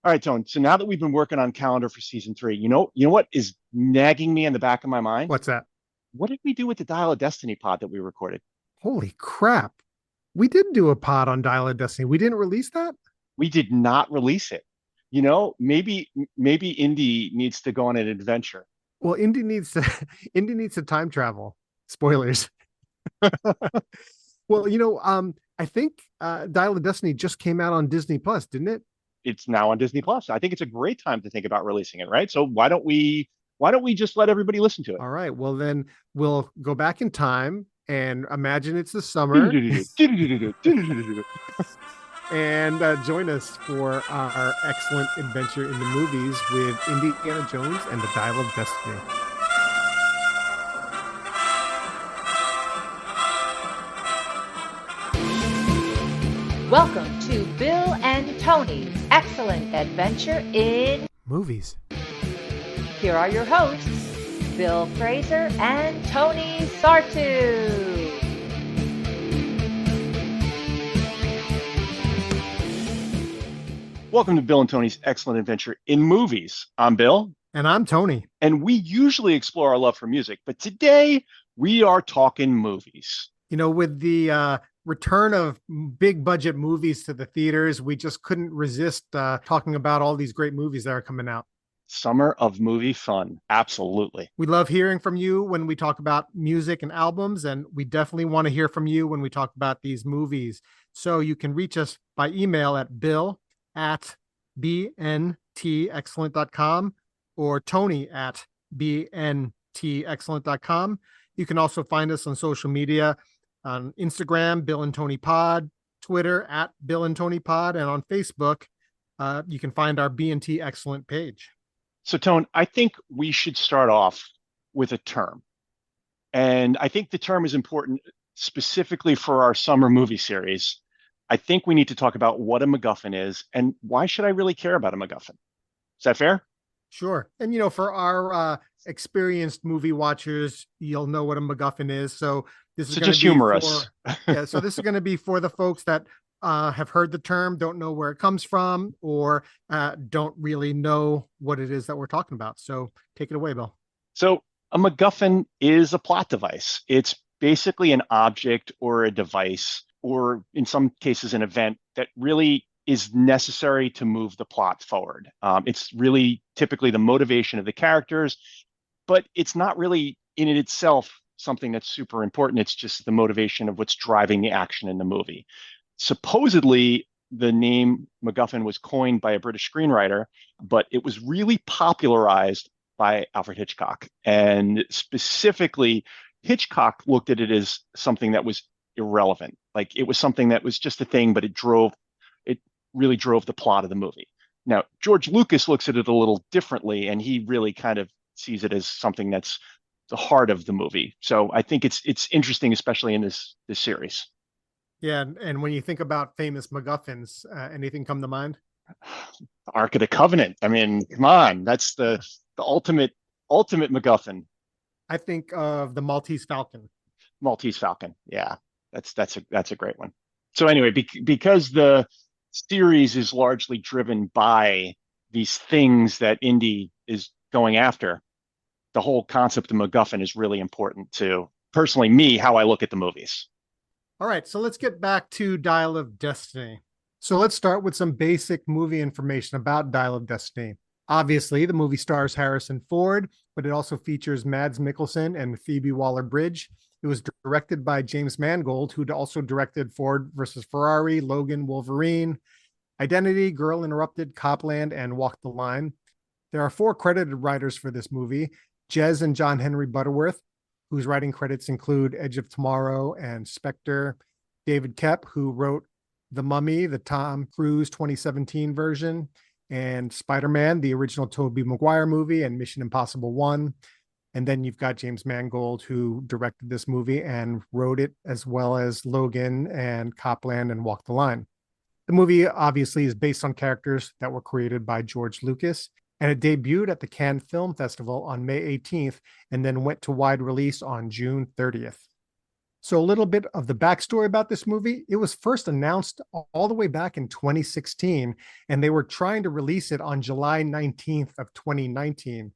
All right, Tone. So now that we've been working on calendar for season three, you know what is nagging me in the back of my mind? What's that? What did we do with the Dial of Destiny pod that we recorded? Holy crap. We did do a pod on Dial of Destiny. We didn't release that? We did not release it. Maybe Indy needs to go on an adventure. Well, Indy needs to Indy needs to time travel. Spoilers. Well, I think Dial of Destiny just came out on Disney Plus, didn't it? It's now on Disney Plus. I think it's a great time to think about releasing it, right? So why don't we just let everybody listen to it? All right. Well, then we'll go back in time and imagine it's the summer and join us for our excellent adventure in the movies with Indiana Jones and the Dial of Destiny. Welcome to Bill and Tony's Excellent Adventure in Movies. Here are your hosts, Bill Fraser and Tony Sartu. Welcome to Bill and Tony's Excellent Adventure in Movies. I'm Bill, And I'm Tony. and we usually explore our love for music, but today we are talking movies. With the return of big budget movies to the theaters, we just couldn't resist talking about all these great movies that are coming out. Summer of movie fun. Absolutely. We love hearing from you when we talk about music and albums, and we definitely want to hear from you when we talk about these movies. So you can reach us by email at bill@bntexcellent.com or Tony at bntexcellent.com. You can also find us on social media on Instagram, Bill and Tony Pod, Twitter at Bill and Tony Pod, and on Facebook, you can find our B&T Excellent page. So, Tone, I think we should start off with a term. And I think the term is important specifically for our summer movie series. I think we need to talk about what a MacGuffin is and why should I really care about a MacGuffin? Is that fair? Sure. And, for our experienced movie watchers, you'll know what a MacGuffin is. So this is So going to just be humor for, us. yeah, so this is going to be for the folks that have heard the term, don't know where it comes from, or don't really know what it is that we're talking about. So take it away, Bill. So a MacGuffin is a plot device. It's basically an object or a device, or in some cases, an event that really is necessary to move the plot forward. It's really typically the motivation of the characters, but it's not really in it itself something that's super important. It's just the motivation of what's driving the action in the movie. Supposedly, the name MacGuffin was coined by a British screenwriter, but it was really popularized by Alfred Hitchcock. And specifically, Hitchcock looked at it as something that was irrelevant. Like it was something that was just a thing, but it really drove the plot of the movie. Now, George Lucas looks at it a little differently, and he really kind of sees it as something that's the heart of the movie. So I think it's interesting, especially in this series. Yeah. And when you think about famous MacGuffins, anything come to mind? Ark of the Covenant. I mean, come on, that's the ultimate MacGuffin. I think of the Maltese Falcon. Maltese Falcon. Yeah, that's a great one. So anyway, because the series is largely driven by these things that Indy is going after, the whole concept of MacGuffin is really important to personally me how I look at the movies. All right, so let's get back to Dial of Destiny. So let's start with some basic movie information about Dial of Destiny. Obviously, the movie stars Harrison Ford, but it also features Mads Mikkelsen and Phoebe Waller-Bridge. It was directed by James Mangold, who also directed Ford versus Ferrari, Logan, Wolverine, Identity, Girl Interrupted, Copland, and Walk the Line. There are 4 credited writers for this movie: Jez and John Henry Butterworth, whose writing credits include Edge of Tomorrow and Spectre; David Koepp, who wrote The Mummy, the Tom Cruise 2017 version, and Spider-Man, the original Tobey Maguire movie, and Mission Impossible 1. And then you've got James Mangold, who directed this movie and wrote it, as well as Logan and Copland and Walk the Line. The movie obviously is based on characters that were created by George Lucas, and it debuted at the Cannes Film Festival on May 18th and then went to wide release on June 30th. So a little bit of the backstory about this movie. It was first announced all the way back in 2016, and they were trying to release it on July 19th of 2019.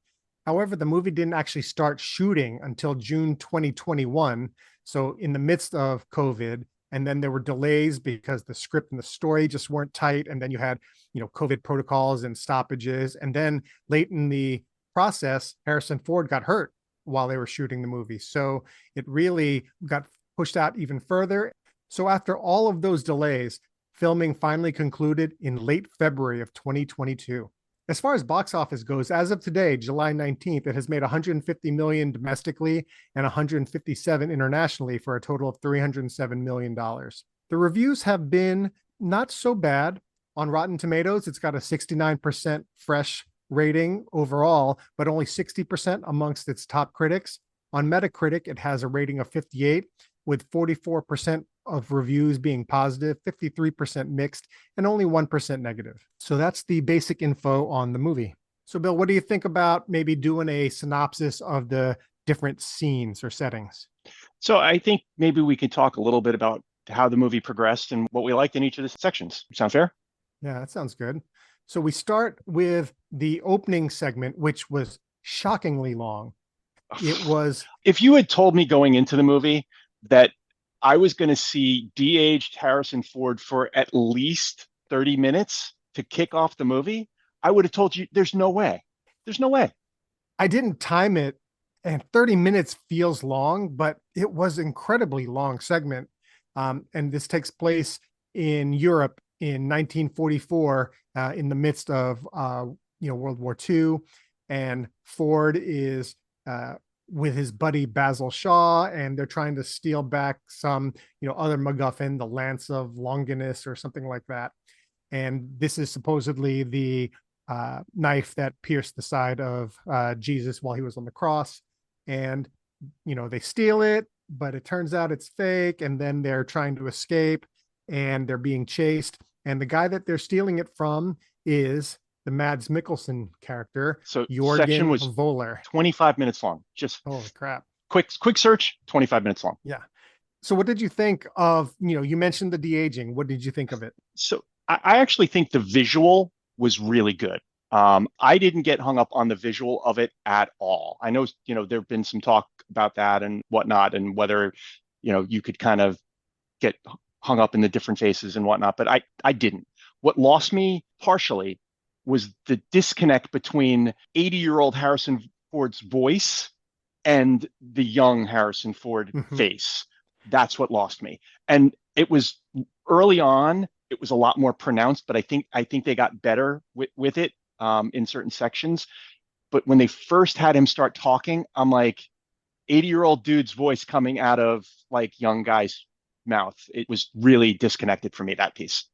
However, the movie didn't actually start shooting until June 2021. So in the midst of COVID, and then there were delays because the script and the story just weren't tight. And then you had, COVID protocols and stoppages. And then late in the process, Harrison Ford got hurt while they were shooting the movie. So it really got pushed out even further. So after all of those delays, filming finally concluded in late February of 2022. As far as box office goes, as of today, July 19th, it has made 150 million domestically and 157 internationally for a total of $307 million. The reviews have been not so bad. On Rotten Tomatoes, it's got a 69% fresh rating overall, but only 60% amongst its top critics. On Metacritic, it has a rating of 58, with 44% of reviews being positive, 53% mixed, and only 1% negative. So that's the basic info on the movie. So Bill, what do you think about maybe doing a synopsis of the different scenes or settings? So I think maybe we could talk a little bit about how the movie progressed and what we liked in each of the sections. Sound fair? Yeah, that sounds good. So we start with the opening segment, which was shockingly long. It was... If you had told me going into the movie that I was going to see de-aged Harrison Ford for at least 30 minutes to kick off the movie, I would have told you there's no way. There's no way. I didn't time it, and 30 minutes feels long, but it was incredibly long segment. And this takes place in Europe in 1944, in the midst of World War II, and Ford is with his buddy Basil Shaw, and they're trying to steal back some other MacGuffin, the Lance of Longinus or something like that. And this is supposedly the knife that pierced the side of Jesus while he was on the cross. And they steal it, but it turns out it's fake, and then they're trying to escape and they're being chased. And the guy that they're stealing it from is the Mads Mikkelsen character. So Jorgen section was Voller. 25 minutes long. Just holy crap. Quick search, 25 minutes long. Yeah. So what did you think of, you mentioned the de-aging. What did you think of it? So I actually think the visual was really good. I didn't get hung up on the visual of it at all. I know, there've been some talk about that and whatnot, and whether, you could kind of get hung up in the different faces and whatnot, but I didn't. What lost me partially was the disconnect between 80-year-old Harrison Ford's voice and the young Harrison Ford face. That's what lost me. And it was early on, it was a lot more pronounced, but I think they got better with it in certain sections. But when they first had him start talking, I'm like, 80-year-old dude's voice coming out of like young guy's mouth. It was really disconnected for me, that piece.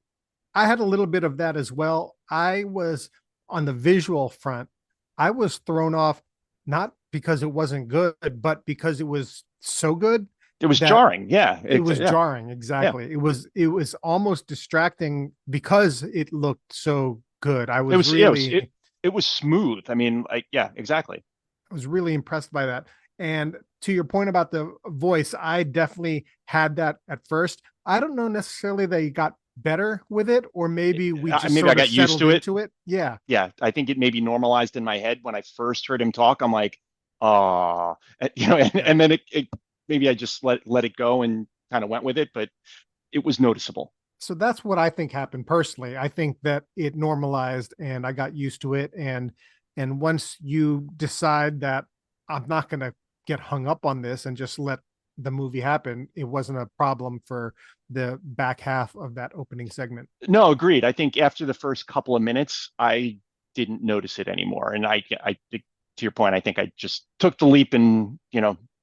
I had a little bit of that as well. I was on the visual front. I was thrown off, not because it wasn't good, but because it was so good. It was jarring. Yeah. It was jarring. Exactly. Yeah. It was almost distracting because it looked so good. I was really, it was smooth. I mean, yeah, exactly. I was really impressed by that. And to your point about the voice, I definitely had that at first. I don't know necessarily that he got better with it, or maybe we just maybe I got used to it. Yeah. Yeah. I think it maybe normalized in my head when I first heard him talk. I'm like, and then it maybe I just let it go and kind of went with it, but it was noticeable. So that's what I think happened personally. I think that it normalized and I got used to it. And once you decide that I'm not going to get hung up on this and just let the movie happen, it wasn't a problem for the back half of that opening segment. No, agreed. I think after the first couple of minutes, I didn't notice it anymore. And I to your point, I think I just took the leap and,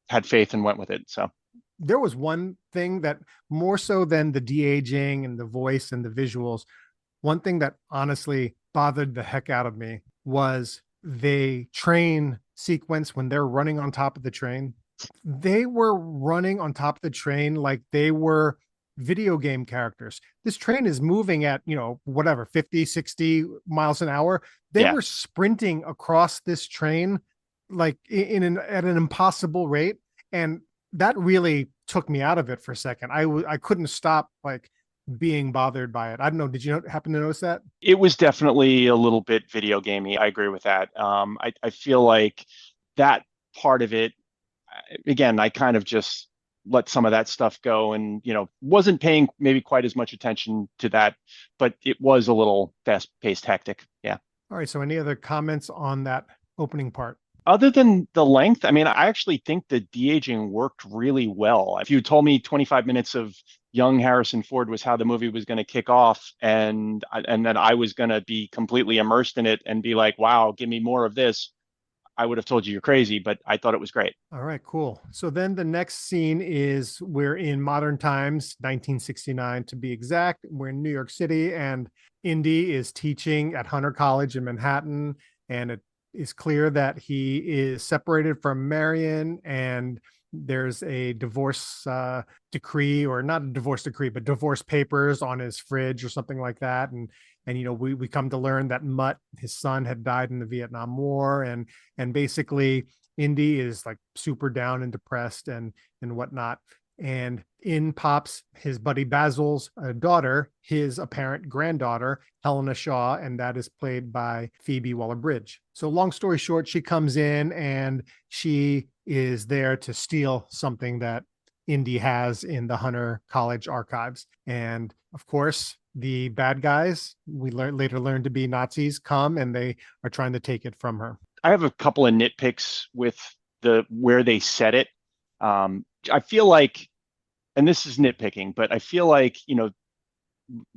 had faith and went with it. So there was one thing that, more so than the de-aging and the voice and the visuals, one thing that honestly bothered the heck out of me was the train sequence when they're running on top of the train. They were running on top of the train like they were video game characters. This train is moving at, 50, 60 miles an hour. They were sprinting across this train like at an impossible rate. And that really took me out of it for a second. I couldn't stop like being bothered by it. I don't know. Did you happen to notice that? It was definitely a little bit video gamey. I agree with that. I feel like that part of it, again, I kind of just let some of that stuff go and, wasn't paying maybe quite as much attention to that, but it was a little fast paced, hectic. Yeah. All right. So any other comments on that opening part? Other than the length, I mean, I actually think the de-aging worked really well. If you told me 25 minutes of young Harrison Ford was how the movie was going to kick off, and that I was going to be completely immersed in it and be like, wow, give me more of this, I would have told you you're crazy, but I thought it was great. All right, cool. So then the next scene is we're in modern times, 1969 to be exact. We're in New York City, and Indy is teaching at Hunter College in Manhattan, and it is clear that he is separated from Marion, and there's a divorce decree, or not a divorce decree, but divorce papers on his fridge or something like that. And we come to learn that Mutt, his son, had died in the Vietnam War, and basically Indy is like super down and depressed and whatnot. And in pops his buddy Basil's daughter, his apparent granddaughter, Helena Shaw, and that is played by Phoebe Waller-Bridge. So long story short, she comes in and she is there to steal something that Indy has in the Hunter College archives. And of course, the bad guys, we later learn to be Nazis, come and they are trying to take it from her. I have a couple of nitpicks with where they set it. I feel like, and this is nitpicking, but I feel like,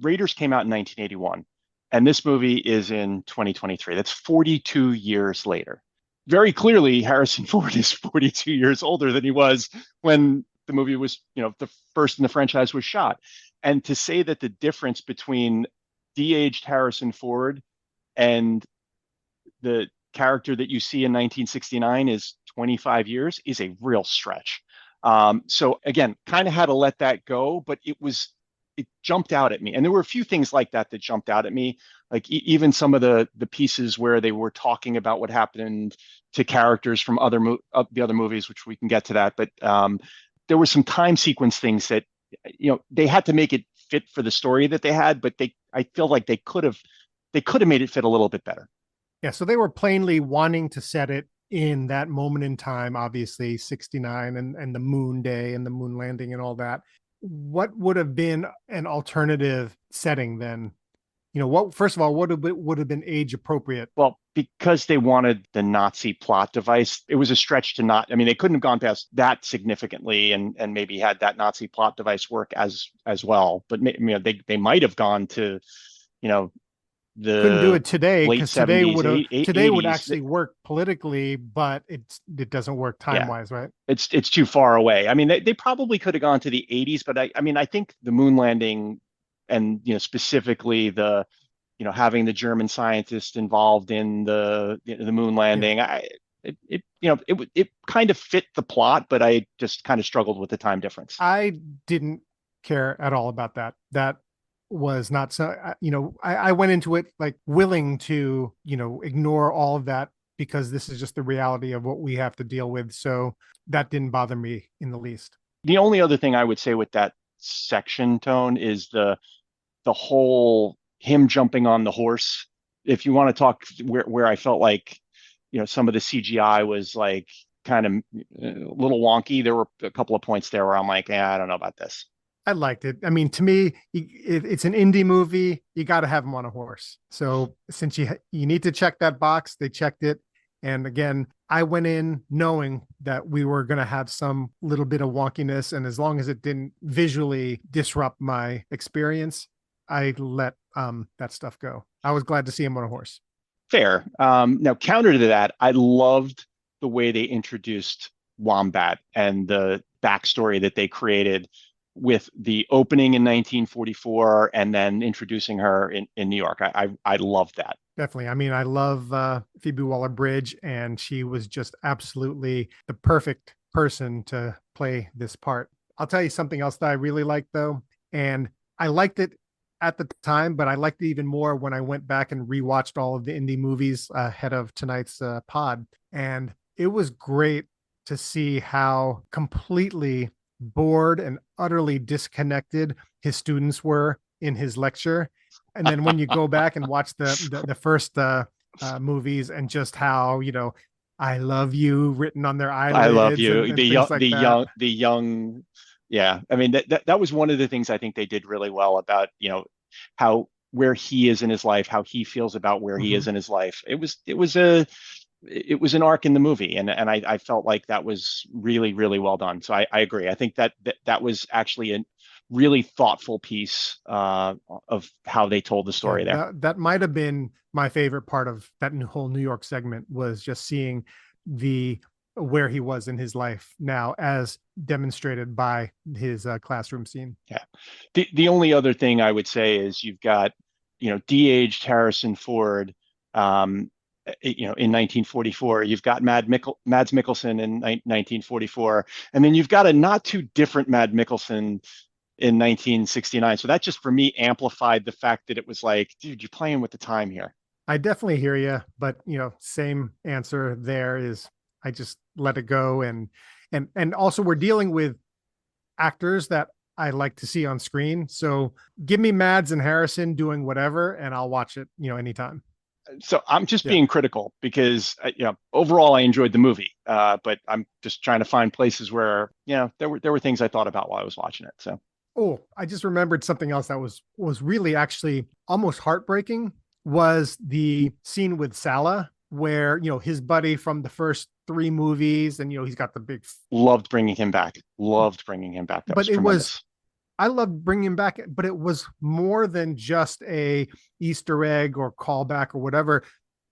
Raiders came out in 1981, and this movie is in 2023. That's 42 years later. Very clearly, Harrison Ford is 42 years older than he was when the movie was, the first in the franchise was shot. And to say that the difference between de-aged Harrison Ford and the character that you see in 1969 is 25 years is a real stretch. So again, kind of had to let that go, but it jumped out at me. And there were a few things like that jumped out at me, like even some of the pieces where they were talking about what happened to characters from the other movies, which we can get to that. But there were some time sequence things that, they had to make it fit for the story that they had, but I feel like they could have made it fit a little bit better. Yeah, so they were plainly wanting to set it in that moment in time, obviously 69 and the moon day and the moon landing and all that. What would have been an alternative setting then? First of all, what would have been age appropriate? Well, because they wanted the Nazi plot device, it was a stretch to not, I mean, they couldn't have gone past that significantly and maybe had that Nazi plot device work as well. But they might have gone to, the couldn't do it today, late because 70s, today would actually work politically, but it doesn't work time wise, right? It's too far away. I mean, they probably could have gone to the 80s, but I think the moon landing and specifically the having the German scientists involved in the moon landing, it kind of fit the plot, but I just kind of struggled with the time difference. I didn't care at all about that. That was not so, I went into it like willing to, ignore all of that because this is just the reality of what we have to deal with. So that didn't bother me in the least. The only other thing I would say with that section, Tone, is the whole him jumping on the horse. If you want to talk where I felt like, some of the CGI was like kind of a little wonky. There were a couple of points there where I'm like, I don't know about this. I liked it. I mean, to me, it's an indie movie. You got to have him on a horse. So since you need to check that box, they checked it. And again, I went in knowing that we were going to have some little bit of wonkiness. And as long as it didn't visually disrupt my experience, I let that stuff go. I was glad to see him on a horse. Fair. Now, counter to that, I loved the way they introduced Wombat and the backstory that they created with the opening in 1944 and then introducing her in New York. I love that. Definitely. I mean, I love Phoebe Waller-Bridge, and she was just absolutely the perfect person to play this part. I'll tell you something else that I really liked, though, and I liked it at the time, but I liked it even more when I went back and rewatched all of the indie movies ahead of tonight's pod. And it was great to see how completely bored and utterly disconnected his students were in his lecture. And then when you go back and watch the first movies, and just how, I love you written on their I love eyelids, you. and things like that. The young, yeah. I mean, that was one of the things I think they did really well about, how where he is in his life, how he feels about where he Mhm. is in his life. It was an arc in the movie, and I felt like that was really, really well done. So I agree. I think that was actually a really thoughtful piece of how they told the Yeah, story there. that might have been my favorite part of that whole New York segment, was just seeing the where he was in his life now, as demonstrated by his classroom scene. Yeah. The only other thing I would say is you've got, de-aged Harrison Ford, um, in 1944. You've got Mads Mikkelsen in 1944, and then you've got a not too different Mads Mikkelsen in 1969. So that just for me amplified the fact that it was like, dude, you're playing with the time here. I definitely hear you, but same answer there is, I just let it go. And also, we're dealing with actors that I like to see on screen. So give me Mads and Harrison doing whatever, and I'll watch it, anytime. So I'm just Yeah. being critical because, overall I enjoyed the movie, but I'm just trying to find places where, there were things I thought about while I was watching it. So Oh, I just remembered something else that was really actually almost heartbreaking, was the scene with Salah, where, his buddy from the first three movies, and he's got the big, loved bringing him back. Loved bringing him back. That was but it was, tremendous. I loved bringing him back, but it was more than just a Easter egg or callback or whatever.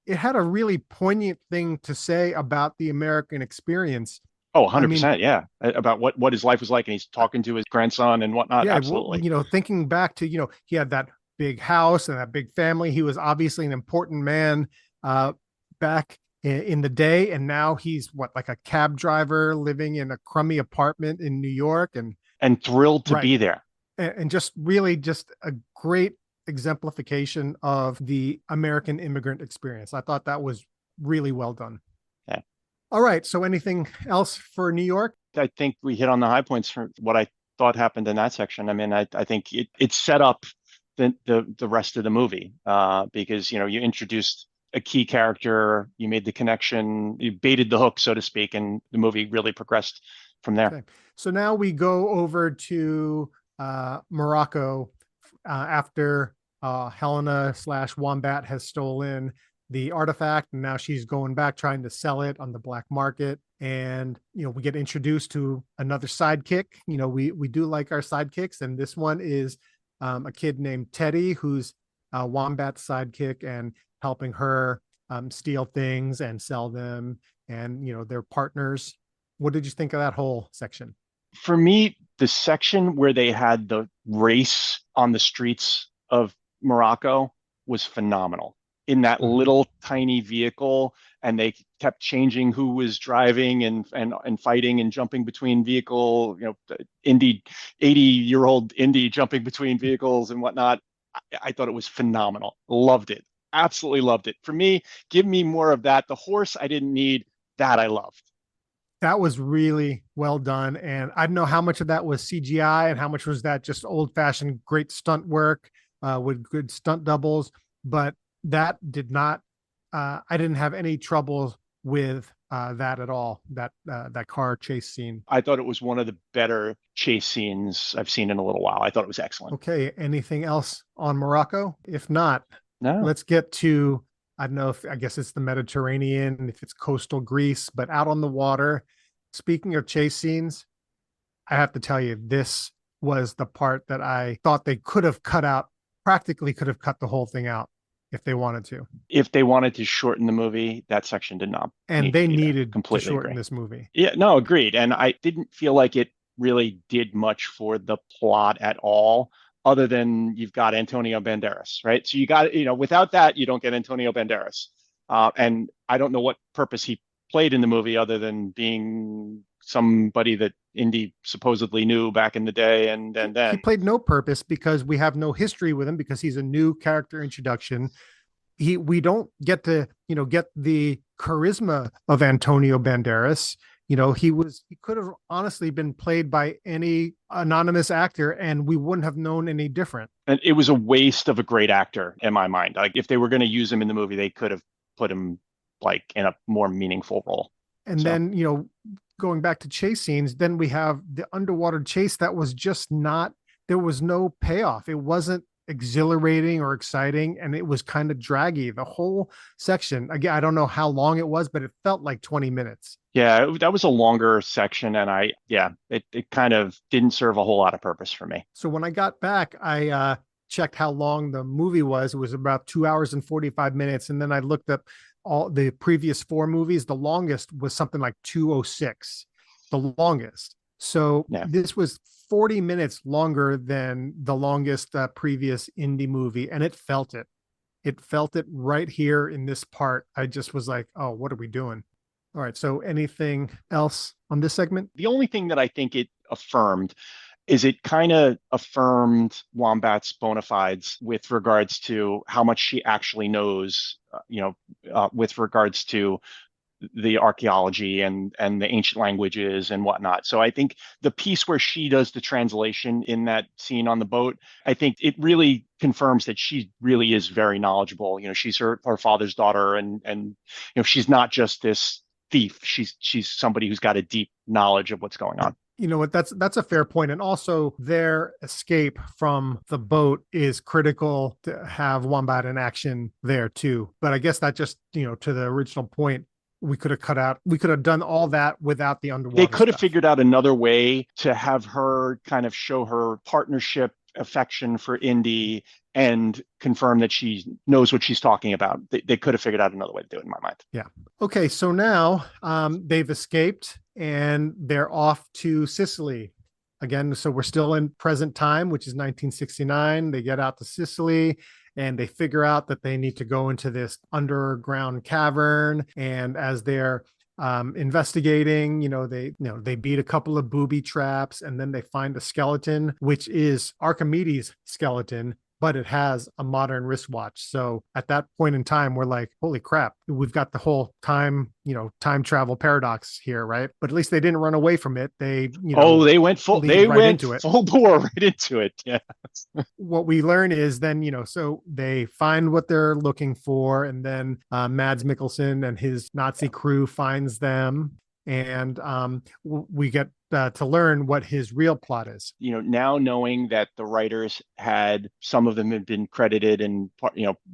It had a really poignant thing to say about the American experience. Oh, I mean, 100%. Yeah. About what his life was like. And he's talking to his grandson and whatnot. yeah, well, Absolutely. thinking back to, he had that big house and that big family. He was obviously an important man back in the day, and now he's what, like a cab driver living in a crummy apartment in New York, And thrilled to right, be there. and just really just a great exemplification of the American immigrant experience. I thought that was really well done. Yeah. All right, so anything else for New York? I think we hit on the high points for what I thought happened in that section. I mean, I think it set up the rest of the movie, because, you introduced a key character, you made the connection, you baited the hook, so to speak, and the movie really progressed from there. Okay. So now we go over to Morocco after Helena / Wombat has stolen the artifact, and now she's going back trying to sell it on the black market. And we get introduced to another sidekick. We do like our sidekicks, and this one is a kid named Teddy, who's Wombat's sidekick, and helping her steal things and sell them, and they're partners. What did you think of that whole section? For me, the section where they had the race on the streets of Morocco was phenomenal. In that Mhm. little tiny vehicle, and they kept changing who was driving and fighting and jumping between vehicle, Indy, 80-year-old Indy jumping between vehicles and whatnot. I thought it was phenomenal. Loved it. Absolutely loved it. For me, give me more of that. The horse I didn't need. That I loved. That was really well done. And I don't know how much of that was CGI and how much was that just old fashioned great stunt work with good stunt doubles. But that did not, I didn't have any trouble with that at all. That car chase scene. I thought it was one of the better chase scenes I've seen in a little while. I thought it was excellent. Okay. Anything else on Morocco? If not, No. let's get to, I don't know if, I guess it's the Mediterranean, if it's coastal Greece, but out on the water. Speaking of chase scenes, I have to tell you, this was the part that I thought they could have cut out, practically could have cut the whole thing out if they wanted to. If they wanted to shorten the movie, that section did not And need they to be there. needed to Completely shorten agree. this movie. Yeah, no, agreed. And I didn't feel like it really did much for the plot at all, other than you've got Antonio Banderas, right? So you got, without that, you don't get Antonio Banderas. And I don't know what purpose he played in the movie other than being somebody that Indy supposedly knew back in the day. And then He played no purpose because we have no history with him, because he's a new character introduction. We don't get to get the charisma of Antonio Banderas. He could have honestly been played by any anonymous actor and we wouldn't have known any different. And it was a waste of a great actor in my mind. Like if they were going to use him in the movie, they could have put him like in a more meaningful role. And So then, going back to chase scenes, then we have the underwater chase that was just not, there was no payoff. It wasn't exhilarating or exciting, and it was kind of draggy. The whole section, again, I don't know how long it was, but it felt like 20 minutes. yeah, that was a longer section, and it kind of didn't serve a whole lot of purpose for me. So when I got back, I checked how long the movie was. It was about 2 hours and 45 minutes. And then I looked up all the previous four movies. The longest was something like 206, the longest. So Yeah. this was 40 minutes longer than the longest previous indie movie. And it felt it. It felt it right here in this part. I just was like, oh, what are we doing? All right. So anything else on this segment? The only thing that I think it affirmed is it kind of affirmed Wombat's bona fides with regards to how much she actually knows, with regards to the archaeology and the ancient languages and whatnot. So I think the piece where she does the translation in that scene on the boat, I think it really confirms that she really is very knowledgeable. She's her father's daughter, and she's not just this thief. She's somebody who's got a deep knowledge of what's going on. You know what, that's a fair point. And also their escape from the boat is critical to have Wombat in action there too. But I guess that just, to the original point, we could have done all that without the underwater They could have stuff. figured out another way to have her kind of show her partnership affection for Indy and confirm that she knows what she's talking about. They could have figured out another way to do it, in my mind. Yeah. Okay. So now they've escaped and they're off to Sicily again. So we're still in present time, which is 1969. They get out to Sicily and they figure out that they need to go into this underground cavern. And as they're investigating, they beat a couple of booby traps, and then they find a skeleton, which is Archimedes' skeleton, but it has a modern wristwatch. So at that point in time, we're like, holy crap, we've got the whole time travel paradox here, right? But at least they didn't run away from it. They went full into it. Full bore right into it. Yeah. What we learn is then, so they find what they're looking for, and then Mads Mikkelsen and his Nazi crew finds them, and we get to learn what his real plot is. Now knowing that the writers some of them have been credited and,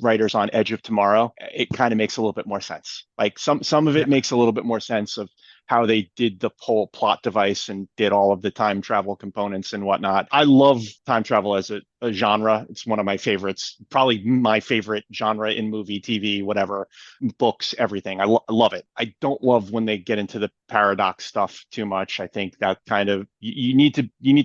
writers on Edge of Tomorrow, it kind of makes a little bit more sense. Like some of it makes a little bit more sense of how they did the whole plot device and did all of the time travel components and whatnot. I love time travel as a genre. It's one of my favorites, probably my favorite genre in movie, TV, whatever, books, everything. I love it. I don't love when they get into the paradox stuff too much. I think that kind of, you need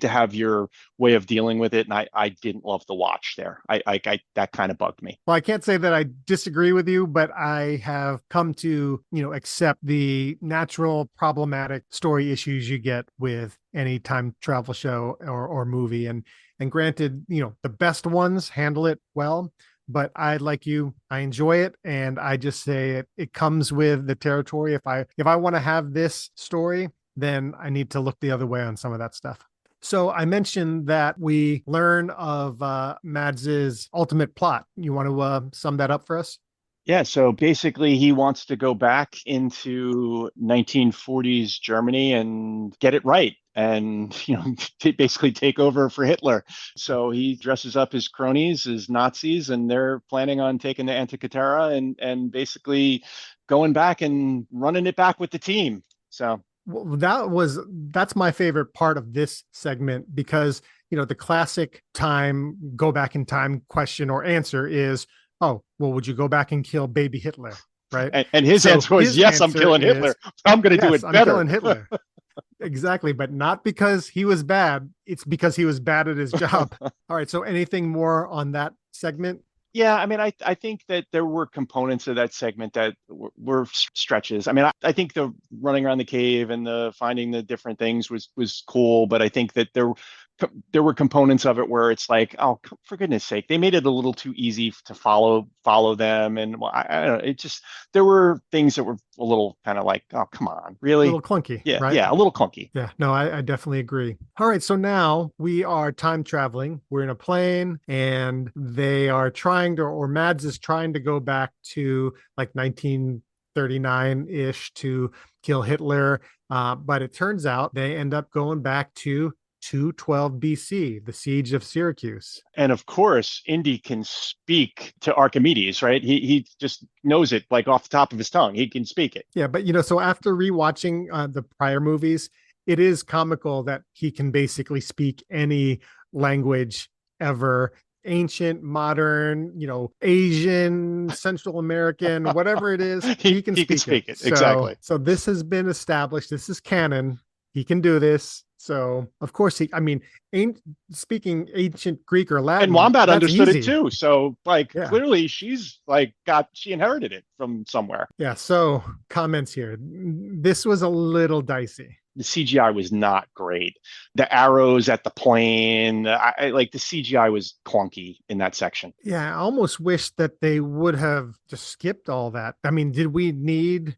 to have your way of dealing with it. And I didn't love the watch there. I that kind of bugged me. Well, I can't say that I disagree with you, but I have come to, accept the natural problematic story issues you get with any time travel show or movie. And granted, the best ones handle it well, but I, like you, I enjoy it. And I just say it comes with the territory. If I want to have this story, then I need to look the other way on some of that stuff. So I mentioned that we learn of Mads's ultimate plot. You want to sum that up for us? Yeah, so basically he wants to go back into 1940s Germany and get it right and, basically take over for Hitler. So he dresses up his cronies as Nazis, and they're planning on taking the Antikythera and basically going back and running it back with the team. So that's my favorite part of this segment, because, the classic go back in time question or answer is, oh, well, would you go back and kill baby Hitler? Right. And his answer was, yes, I'm killing Hitler. I'm going to do it better. I'm killing Hitler. Exactly. But not because he was bad. It's because he was bad at his job. All right. So anything more on that segment? Yeah, I mean, I think that there were components of that segment that were stretches. I mean, I think the running around the cave and the finding the different things was cool, but I think that there were components of it where it's like, oh, for goodness sake, they made it a little too easy to follow them, and well, I don't know, it just there were things that were a little kind of like, oh, come on, A really? little clunky, Yeah, right? yeah, a little clunky. Yeah, no, I definitely agree. All right, so now we are time traveling. We're in a plane and they are trying to, or Mads is trying to go back to like 1939-ish to kill Hitler. But it turns out they end up going back to 212 BC, the siege of Syracuse. And of course, Indy can speak to Archimedes, right? He just knows it like off the top of his tongue. He can speak it. Yeah, but so after rewatching the prior movies, it is comical that he can basically speak any language ever, ancient, modern, Asian, Central American, whatever it is, he can speak it. Exactly. So this has been established. This is canon. He can do this. So of course speaking ancient Greek or Latin, And Wombat understood easy. it too. So like Yeah. clearly she's like she inherited it from somewhere. Yeah. So comments here. This was a little dicey. The CGI was not great. The arrows at the plane, I like the CGI was clunky in that section. Yeah, I almost wish that they would have just skipped all that. I mean, did we need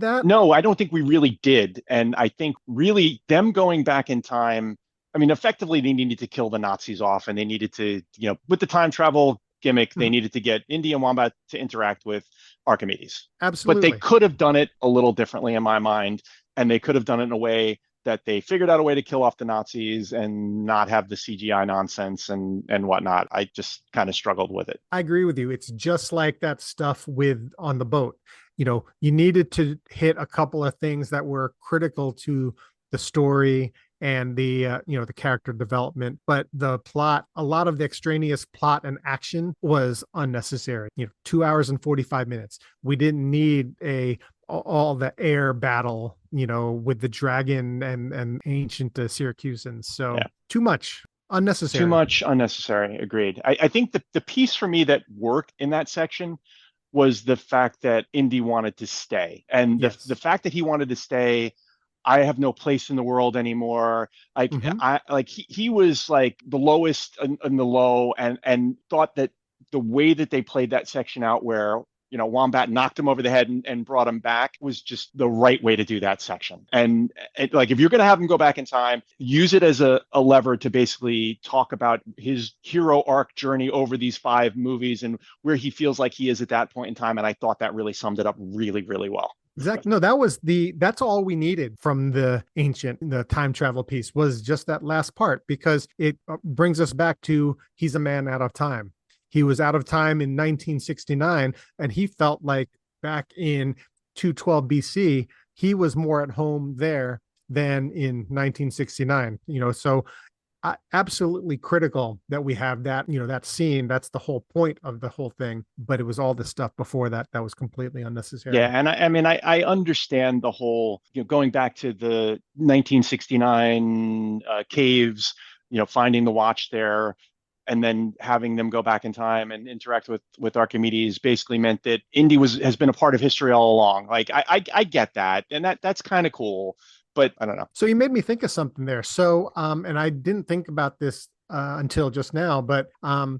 that? No, I don't think we really did. And I think really them going back in time, I mean, effectively they needed to kill the Nazis off, and they needed to, with the time travel gimmick, they needed to get Indy and Wombat to interact with Archimedes. Absolutely. But they could have done it a little differently in my mind, and they could have done it in a way that they figured out a way to kill off the Nazis and not have the CGI nonsense and whatnot. I just kind of struggled with it. I agree with you. It's just like that stuff on the boat. You needed to hit a couple of things that were critical to the story and the the character development, but the plot, a lot of the extraneous plot and action was unnecessary. 2 hours and 45 minutes. We didn't need all the air battle, with the dragon and ancient Syracusans. So yeah. Too much unnecessary. Too much unnecessary. Agreed. I think the piece for me that worked in that section was the fact that Indy wanted to stay, and the fact that he wanted to stay. I have no place in the world anymore. Like he was like the lowest in the low, and thought that the way that they played that section out, where Wombat knocked him over the head and brought him back, was just the right way to do that section. And like, if you're going to have him go back in time, use it as a lever to basically talk about his hero arc journey over these 5 movies and where he feels like he is at that point in time. And I thought that really summed it up really, really well. Exactly. No, that's all we needed from the time travel piece, was just that last part, because it brings us back to he's a man out of time. He was out of time in 1969, and he felt like back in 212 BC, he was more at home there than in 1969. So absolutely critical that we have that, that scene. That's the whole point of the whole thing. But it was all the stuff before that was completely unnecessary. Yeah, and I understand the whole, going back to the 1969 caves, finding the watch there, and then having them go back in time and interact with Archimedes basically meant that Indy has been a part of history all along. Like I get that, and that's kind of cool, but I don't know. So you made me think of something there. So and I didn't think about this until just now, but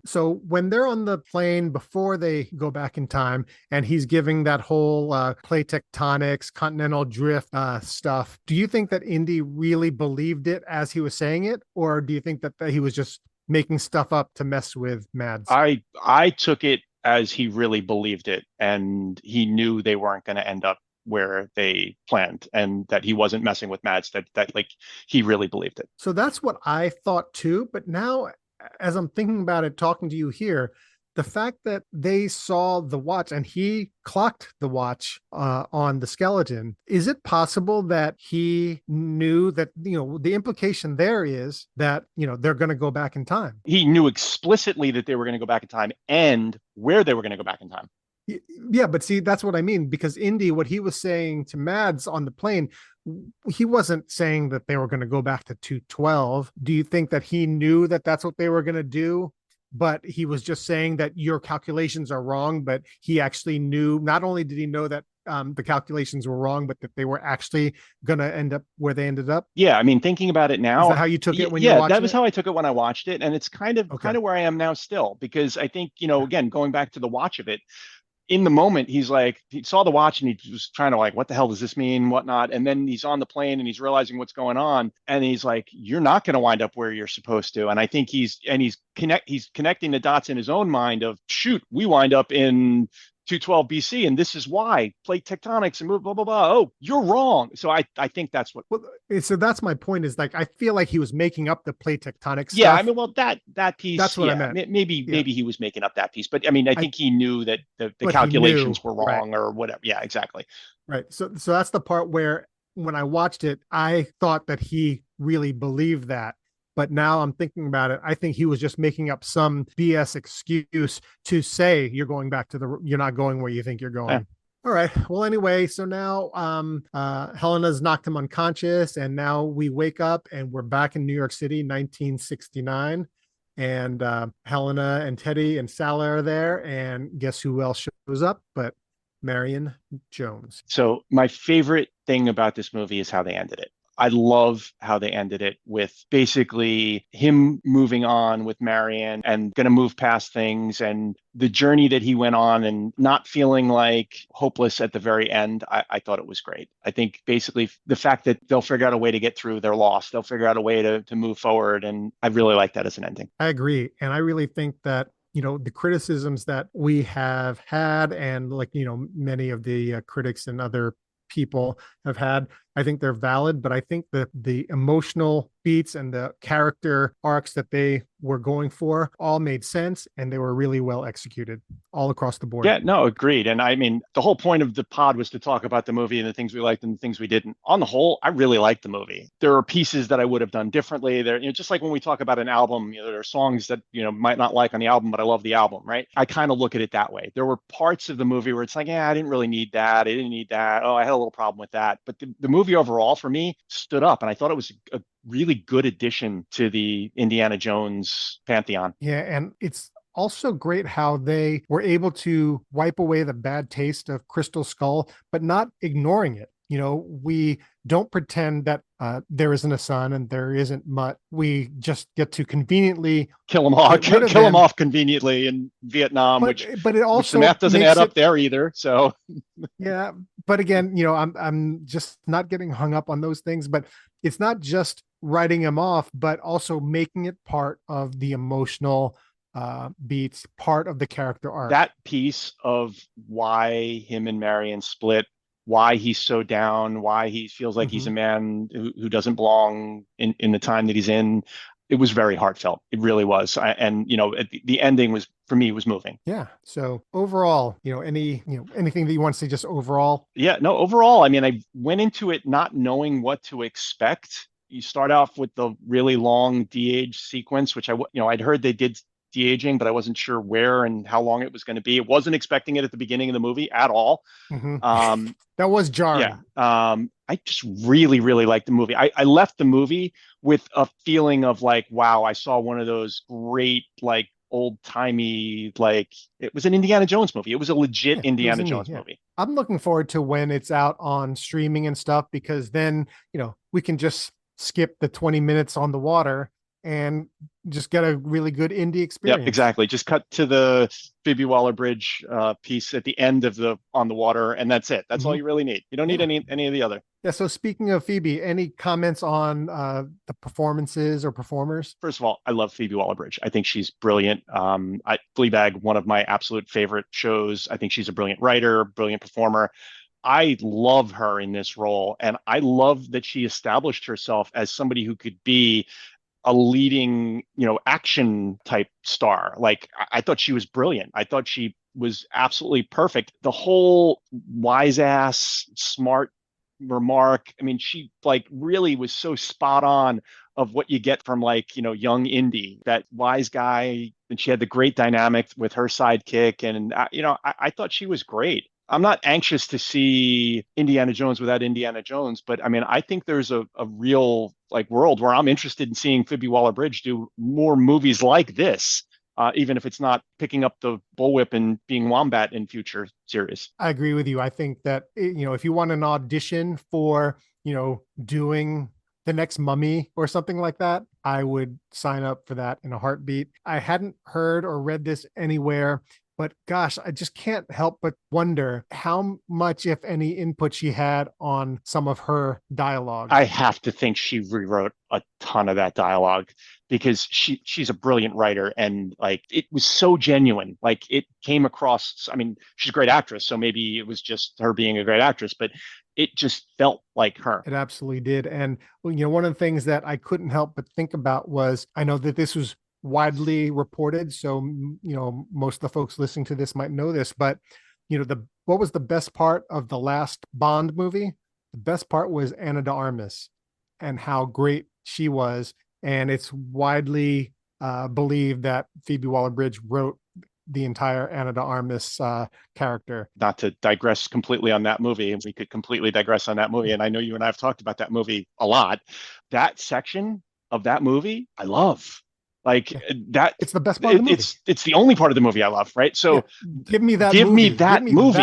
so when they're on the plane before they go back in time, and he's giving that whole plate tectonics, continental drift stuff, do you think that Indy really believed it as he was saying it, or do you think that he was just making stuff up to mess with Mads? I took it as he really believed it, and he knew they weren't going to end up where they planned, and that he wasn't messing with Mads, that like he really believed it. So that's what I thought too. But now, as I'm thinking about it, talking to you here, the fact that they saw the watch and he clocked the watch on the skeleton, is it possible that he knew that, the implication there is that, they're going to go back in time? He knew explicitly that they were going to go back in time and where they were going to go back in time. Yeah, but see, that's what I mean, because Indy, what he was saying to Mads on the plane, he wasn't saying that they were going to go back to 212. Do you think that he knew that that's what they were going to do? But he was just saying that your calculations are wrong, but he actually knew, not only did he know that the calculations were wrong, but that they were actually going to end up where they ended up? Yeah, I mean, thinking about it Is now, that how you took it when you were yeah, that watching was it? how I took it when I watched it, and it's Okay. kind of where I am now still, because I think, Yeah. again, going back to the watch of it, in the moment, he's like, he saw the watch and he was trying to like, what the hell does this mean, whatnot, and then he's on the plane and he's realizing what's going on, and he's like, you're not going to wind up where you're supposed to, and I think he's connecting the dots in his own mind of, shoot, we wind up in 212 BC, and this is why plate tectonics and move blah blah blah. Oh, you're wrong. So I think that's what. Well, so that's my point is like, I feel like he was making up the plate tectonic Yeah, I stuff. mean, well, that piece, That's what I yeah, meant. Yeah. maybe he was making up that piece, but I mean, I I, think he knew that the but he knew, calculations were right. wrong or whatever. Yeah, exactly. Right. So that's the part where when I watched it, I thought that he really believed that. But now I'm thinking about it. I think he was just making up some BS excuse to say you're not going where you think you're Yeah. going. All right. Well, anyway, so now Helena's knocked him unconscious, and now we wake up and we're back in New York City, 1969. And Helena and Teddy and Sally are there. And guess who else shows up? But Marion Jones. So my favorite thing about this movie is how they ended it. I love how they ended it with basically him moving on with Marion and going to move past things, and the journey that he went on and not feeling like hopeless at the very end. I thought it was great. I think basically the fact that they'll figure out a way to get through their loss, they'll figure out a way to move forward. And I really like that as an ending. I agree. And I really think that the criticisms that we have had, and like many of the critics and other people have had, I think they're valid, but I think that the emotional beats and the character arcs that they were going for all made sense, and they were really well executed all across the board. Yeah, no, agreed. And I mean, the whole point of the pod was to talk about the movie and the things we liked and the things we didn't. On the whole, I really liked the movie. There are pieces that I would have done differently. There, just like when we talk about an album, there are songs that might not like on the album, but I love the album, right? I kind of look at it that way. There were parts of the movie where it's like, yeah, I didn't really need that. I didn't need that. Oh, I had a little problem with that. But the movie overall for me stood up, and I thought it was a really good addition to the Indiana Jones pantheon. Yeah, and it's also great how they were able to wipe away the bad taste of Crystal Skull, but not ignoring it. We don't pretend that there isn't a sun and there isn't Mutt. We just get to conveniently kill them off, kill them off conveniently in Vietnam, but it also which the math doesn't add up there either. So yeah, but again, I'm just not getting hung up on those things. But it's not just writing him off, but also making it part of the emotional beats, part of the character arc. That piece of why him and Marion split, why he's so down, why he feels like he's a man who doesn't belong in the time that he's in. It was very heartfelt. It really was. The ending was, for me, was moving. Yeah. So overall, anything that you want to say just overall? Yeah, no, overall, I mean, I went into it not knowing what to expect. You start off with the really long de-age sequence, which I'd heard they did de-aging, but I wasn't sure where and how long it was going to be. It wasn't expecting it at the beginning of the movie at all. That was jarring. Yeah. I just really, really liked the movie. I left the movie with a feeling of like, wow, I saw one of those great, like, old timey, like, it was an Indiana Jones movie. It was a legit Indiana Jones movie. I'm looking forward to when it's out on streaming and stuff, because then, we can just skip the 20 minutes on the water and just get a really good indie experience. Yep, exactly. Just cut to the Phoebe Waller-Bridge piece at the end of the on the water, and that's it. That's all you really need. You don't need any of the other. Yeah. So speaking of Phoebe, any comments on the performances or performers? First of all, I love Phoebe Waller-Bridge. I think she's brilliant. Fleabag, one of my absolute favorite shows. I think she's a brilliant writer, brilliant performer. I love her in this role, and I love that she established herself as somebody who could be a leading, action type star. Like, I thought she was brilliant. I thought she was absolutely perfect. The whole wise ass, smart remark. I mean, she like really was so spot on of what you get from, like, young Indy, that wise guy. And she had the great dynamic with her sidekick. And, I thought she was great. I'm not anxious to see Indiana Jones without Indiana Jones, but I mean, I think there's a real, like, world where I'm interested in seeing Phoebe Waller-Bridge do more movies like this. even if it's not picking up the bullwhip and being Wombat in future series. I agree with you. I think that, if you want an audition for, doing the next Mummy or something like that, I would sign up for that in a heartbeat. I hadn't heard or read this anywhere, but gosh, I just can't help but wonder how much, if any, input she had on some of her dialogue. I have to think she rewrote a ton of that dialogue because she's a brilliant writer, and like it was so genuine. Like it came across. I mean, she's a great actress, so maybe it was just her being a great actress, but it just felt like her. It absolutely did. And one of the things that I couldn't help but think about was, I know that this was widely reported, so most of the folks listening to this might know this, but what was the best part of the last Bond movie? The best part was Ana de Armas and how great she was. And it's widely believed that Phoebe Waller-Bridge wrote the entire Ana de Armas character. Not to digress completely on that movie, and we could completely digress on that movie, and I know you and I have talked about that movie a lot. That section of that movie, I love. Like that, it's the best part of the movie. It's the only part of the movie I love, right? So give me that movie. That movie.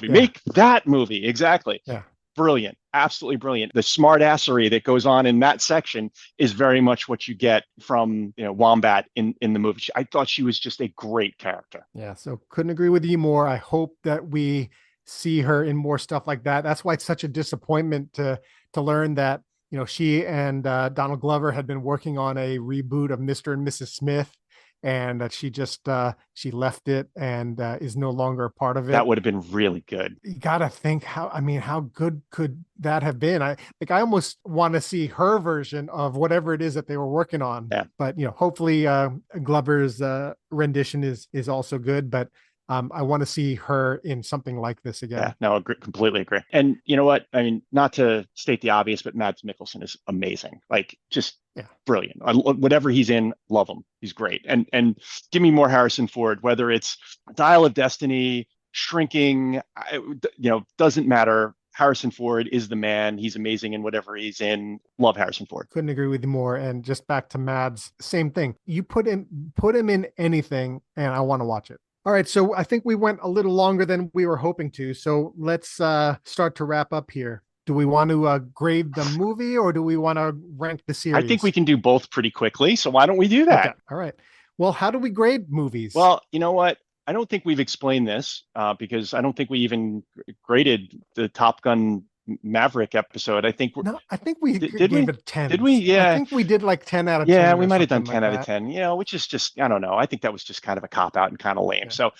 Yeah. Make that movie. Exactly. Yeah. Brilliant. Absolutely brilliant. The smartassery that goes on in that section is very much what you get from Wombat in the movie. I thought she was just a great character. Yeah. So couldn't agree with you more. I hope that we see her in more stuff like that. That's why it's such a disappointment to learn that she and Donald Glover had been working on a reboot of Mr. and Mrs. Smith, and that she just she left it and is no longer a part of it. That would have been really good. You gotta think how good could that have been? I almost want to see her version of whatever it is that they were working on. Yeah. But hopefully Glover's rendition is also good. But I want to see her in something like this again. Yeah, no, completely agree. And you know what? I mean, not to state the obvious, but Mads Mikkelsen is amazing. Like, just brilliant. Whatever he's in, love him. He's great. And give me more Harrison Ford, whether it's Dial of Destiny, Shrinking, doesn't matter. Harrison Ford is the man. He's amazing in whatever he's in. Love Harrison Ford. Couldn't agree with you more. And just back to Mads, same thing. You put him in anything, and I want to watch it. All right, so I think we went a little longer than we were hoping to. So let's start to wrap up here. Do we want to grade the movie, or do we want to rank the series? I think we can do both pretty quickly. So why don't we do that? Okay. All right. Well, how do we grade movies? Well, you know what? I don't think we've explained this because I don't think we even graded the Top Gun Maverick episode. I think we gave it 10. Did we? Yeah. I think we did like 10 out of 10. Yeah, we might have done 10 out of 10, which is just, I don't know. I think that was just kind of a cop out and kind of lame. Yeah. So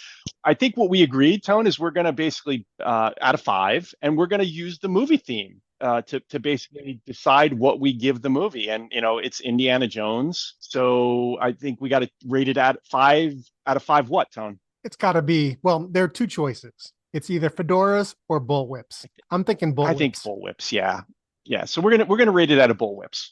I think what we agreed, Tone, is we're going to basically out of 5, and we're going to use the movie theme to basically decide what we give the movie. And, it's Indiana Jones. So I think we got to rate it at 5 out of 5 what, Tone? It's got to be, well, there are 2 choices. It's either fedoras or bullwhips. I'm thinking bullwhips. I think bullwhips. Yeah. Yeah. So we're gonna rate it out of bullwhips.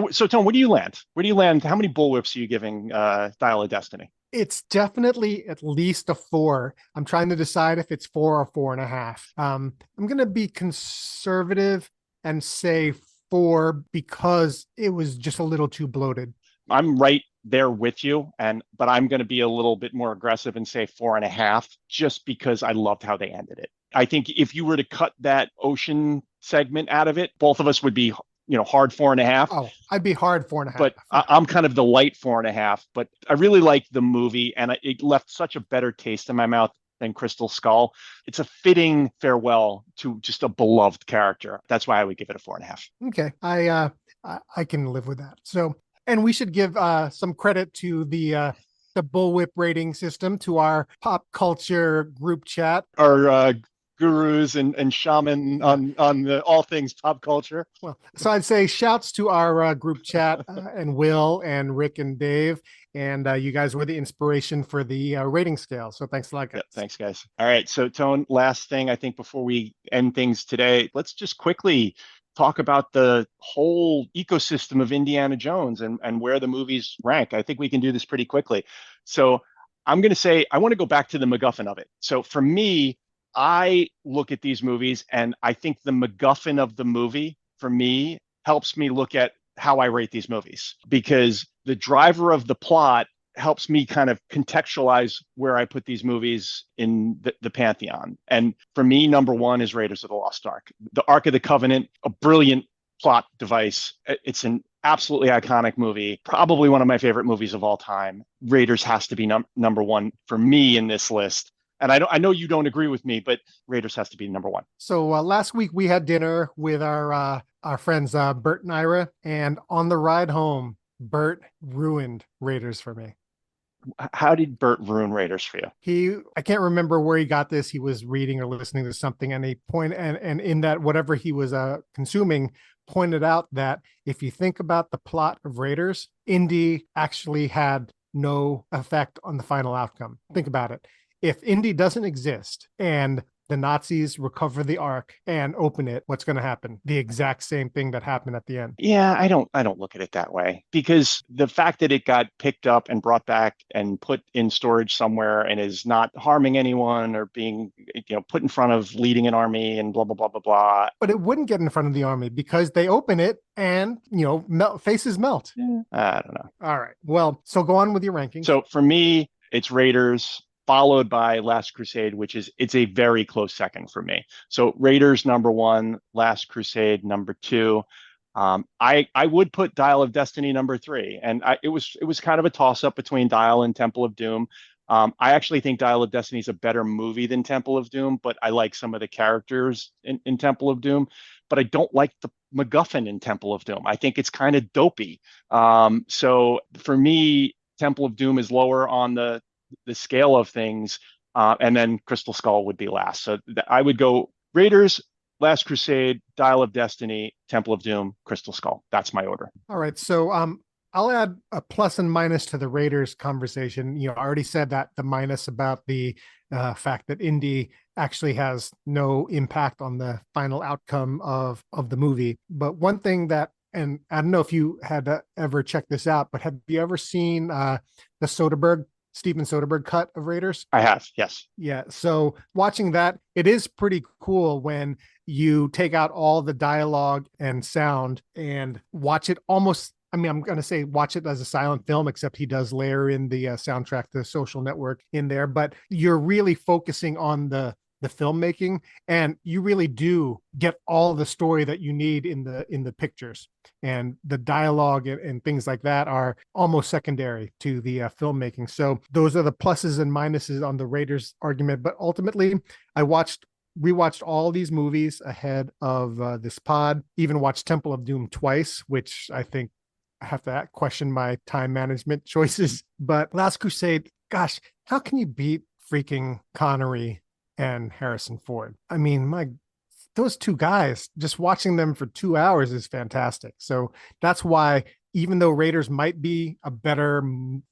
So Tom, where do you land? Where do you land? How many bullwhips are you giving Dial of Destiny? It's definitely at least a 4. I'm trying to decide if it's 4 or 4.5. I'm gonna be conservative and say 4 because it was just a little too bloated. I'm right there with you, but I'm going to be a little bit more aggressive and say 4.5, just because I loved how they ended it. I think if you were to cut that ocean segment out of it, both of us would be, hard 4.5. Oh, I'd be hard 4.5. But I'm kind of the light 4.5. But I really liked the movie, and it left such a better taste in my mouth than Crystal Skull. It's a fitting farewell to just a beloved character. That's why I would give it a 4.5. Okay, I can live with that. So. And we should give some credit to the bullwhip rating system, to our pop culture group chat. Our gurus and shaman on the all things pop culture. Well, so I'd say shouts to our group chat and Will and Rick and Dave. And you guys were the inspiration for the rating scale. So thanks a lot, guys. Yeah, thanks, guys. All right. So, Tone, last thing, I think before we end things today, let's just quickly talk about the whole ecosystem of Indiana Jones and where the movies rank. I think we can do this pretty quickly. So I'm going to say, I want to go back to the MacGuffin of it. So for me, I look at these movies, and I think the MacGuffin of the movie, for me, helps me look at how I rate these movies, because the driver of the plot helps me kind of contextualize where I put these movies in the pantheon. And for me, number one is Raiders of the Lost Ark. The Ark of the Covenant, a brilliant plot device. It's an absolutely iconic movie, probably one of my favorite movies of all time. Raiders has to be number one for me in this list. And I know you don't agree with me, but Raiders has to be number one. So last week we had dinner with our friends Bert and Ira, and on the ride home, Bert ruined Raiders for me. How did Bert ruin Raiders for you? I can't remember where he got this. He was reading or listening to something, and and in that whatever he was consuming, pointed out that if you think about the plot of Raiders, Indy actually had no effect on the final outcome. Think about it. If Indy doesn't exist and the Nazis recover the Ark and open it, what's going to happen? The exact same thing that happened at the end. Yeah, I don't look at it that way, because the fact that it got picked up and brought back and put in storage somewhere and is not harming anyone or being, put in front of leading an army and blah, blah, blah, blah, blah. But it wouldn't get in front of the army because they open it and, faces melt. Yeah, I don't know. All right. Well, so go on with your ranking. So for me, it's Raiders, followed by Last Crusade, it's a very close second for me. So Raiders number one, Last Crusade number two. I would put Dial of Destiny number three, and it was kind of a toss up between Dial and Temple of Doom. I actually think Dial of Destiny is a better movie than Temple of Doom, but I like some of the characters in Temple of Doom. But I don't like the MacGuffin in Temple of Doom. I think it's kind of dopey. So for me, Temple of Doom is lower on the scale of things, and then Crystal Skull would be last. So I would go Raiders, Last Crusade, Dial of Destiny, Temple of Doom, Crystal Skull. That's my order. All right. So I'll add a plus and minus to the Raiders conversation. I already said that the minus about the fact that Indy actually has no impact on the final outcome of the movie. But one thing that, and I don't know if you had ever checked this out, but have you ever seen the Steven Soderbergh cut of Raiders? I have, yes. Yeah. So watching that, it is pretty cool when you take out all the dialogue and sound and watch it almost. I'm going to say watch it as a silent film, except he does layer in the soundtrack, the Social Network in there, but you're really focusing on the filmmaking, and you really do get all the story that you need in the pictures, and the dialogue and things like that are almost secondary to the filmmaking. So those are the pluses and minuses on the Raiders argument. But ultimately, I rewatched all these movies ahead of this pod, even watched Temple of Doom twice, which I think I have to question my time management choices. But Last Crusade, gosh, how can you beat freaking Connery and Harrison Ford? I mean, those two guys, just watching them for 2 hours is fantastic. So that's why, even though Raiders might be a better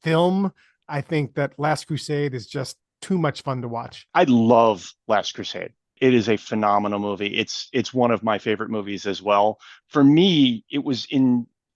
film, I think that Last Crusade is just too much fun to watch. I love Last Crusade. It is a phenomenal movie. It's one of my favorite movies as well. For me, it was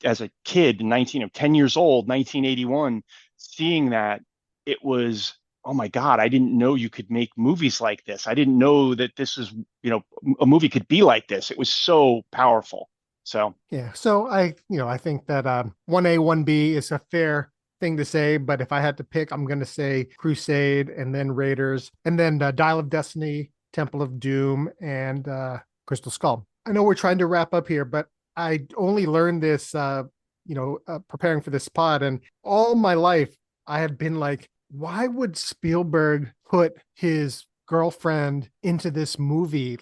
as a kid, 10 years old, 1981, seeing that, it was, oh my God, I didn't know you could make movies like this. I didn't know that this is, a movie could be like this. It was so powerful. So, yeah. So I think that 1A, 1B is a fair thing to say, but if I had to pick, I'm going to say Crusade and then Raiders and then Dial of Destiny, Temple of Doom, and Crystal Skull. I know we're trying to wrap up here, but I only learned this, preparing for this pod, and all my life I had been like, why would Spielberg put his girlfriend into this movie?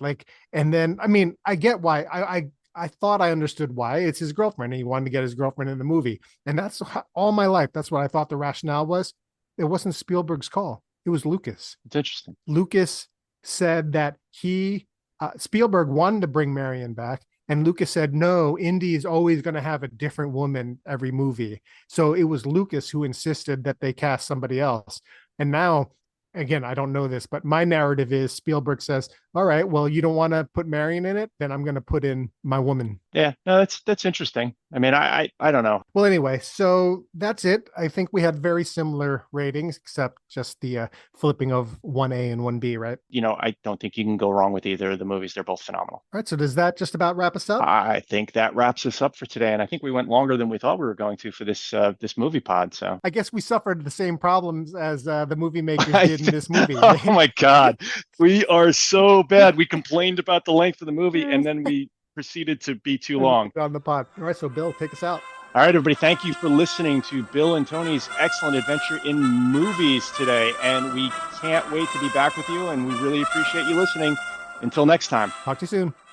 And then, I get why. I thought I understood why. It's his girlfriend, and he wanted to get his girlfriend in the movie. And that's all my life. That's what I thought the rationale was. It wasn't Spielberg's call. It was Lucas. It's interesting. Lucas said that Spielberg wanted to bring Marion back, and Lucas said, no, Indy is always going to have a different woman every movie. So it was Lucas who insisted that they cast somebody else. And now, again, I don't know this, but my narrative is Spielberg says, all right, well, you don't want to put Marion in it, then I'm going to put in my woman. Yeah, no, that's interesting. I mean, I don't know. Well, anyway, so that's it. I think we had very similar ratings, except just the flipping of 1A and 1B, right? I don't think you can go wrong with either of the movies. They're both phenomenal. All right, so does that just about wrap us up? I think that wraps us up for today, and I think we went longer than we thought we were going to for this movie pod. So I guess we suffered the same problems as the movie makers did in this movie. Oh my God, we are so bad. We complained about the length of the movie, and then we proceeded to be too long on the pod. All right, so Bill, take us out. All right, everybody. Thank you for listening to Bill and Tony's excellent adventure in movies today, and we can't wait to be back with you. And we really appreciate you listening. Until next time. Talk to you soon.